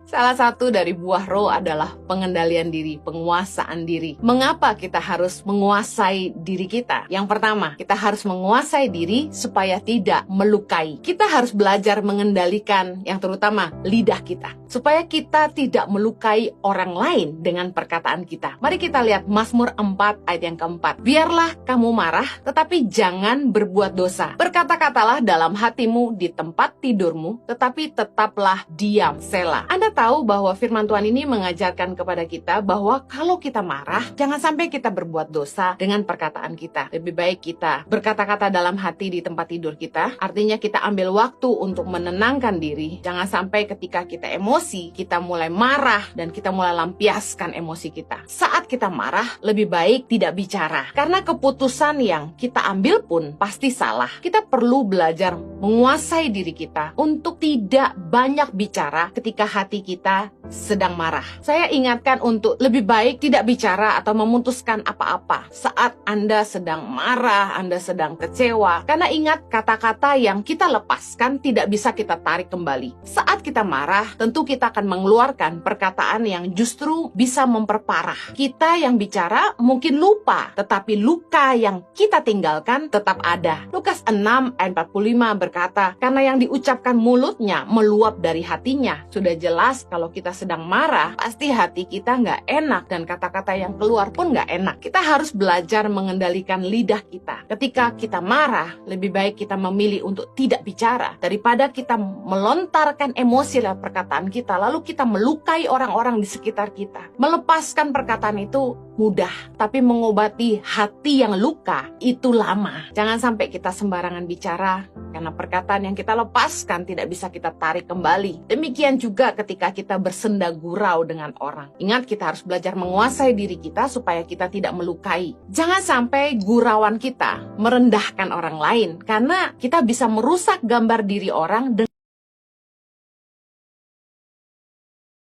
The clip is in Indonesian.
Salah satu dari buah roh adalah pengendalian diri, penguasaan diri. Mengapa kita harus menguasai diri kita? Yang pertama, kita harus menguasai diri supaya tidak melukai. Kita harus belajar mengendalikan yang terutama lidah kita, supaya kita tidak melukai orang lain dengan perkataan kita. Mari kita lihat Mazmur 4 ayat yang keempat. Biarlah kamu marah, tetapi jangan berbuat dosa. Berkata-katalah dalam hatimu di tempat tidurmu, tetapi tetaplah diam, Selah. Anda tahu bahwa firman Tuhan ini mengajarkan kepada kita bahwa kalau kita marah, jangan sampai kita berbuat dosa dengan perkataan kita. Lebih baik kita berkata-kata dalam hati di tempat tidur kita. Artinya kita ambil waktu untuk menenangkan diri. Jangan sampai ketika kita emosi, kita mulai marah dan kita mulai lampiaskan emosi kita. Saat kita marah, lebih baik tidak bicara. Karena keputusan yang kita ambil pun pasti salah. Kita perlu belajar menguasai diri kita untuk tidak banyak bicara ketika hati kita sedang marah. Saya ingatkan untuk lebih baik tidak bicara atau memutuskan apa-apa saat Anda sedang marah, Anda sedang kecewa. Karena ingat, kata-kata yang kita lepaskan tidak bisa kita tarik kembali. Saat kita marah, tentu kita akan mengeluarkan perkataan yang justru bisa memperparah. Kita yang bicara mungkin lupa, tetapi luka yang kita tinggalkan tetap ada. Lukas 6 ayat 45 berkata, karena yang diucapkan mulutnya meluap dari hatinya. Sudah jelas kalau kita sedang marah, pasti hati kita nggak enak dan kata-kata yang keluar pun nggak enak. Kita harus belajar mengendalikan lidah kita. Ketika kita marah, lebih baik kita memilih untuk tidak bicara daripada kita melontarkan emosi lewat perkataan kita, lalu kita melukai orang-orang di sekitar kita. Melepaskan perkataan itu mudah, tapi mengobati hati yang luka itu lama. Jangan sampai kita sembarangan bicara, karena perkataan yang kita lepaskan tidak bisa kita tarik kembali. Demikian juga ketika kita bersenda gurau dengan orang. Ingat, kita harus belajar menguasai diri kita supaya kita tidak melukai. Jangan sampai gurauan kita merendahkan orang lain, karena kita bisa merusak gambar diri orang dengan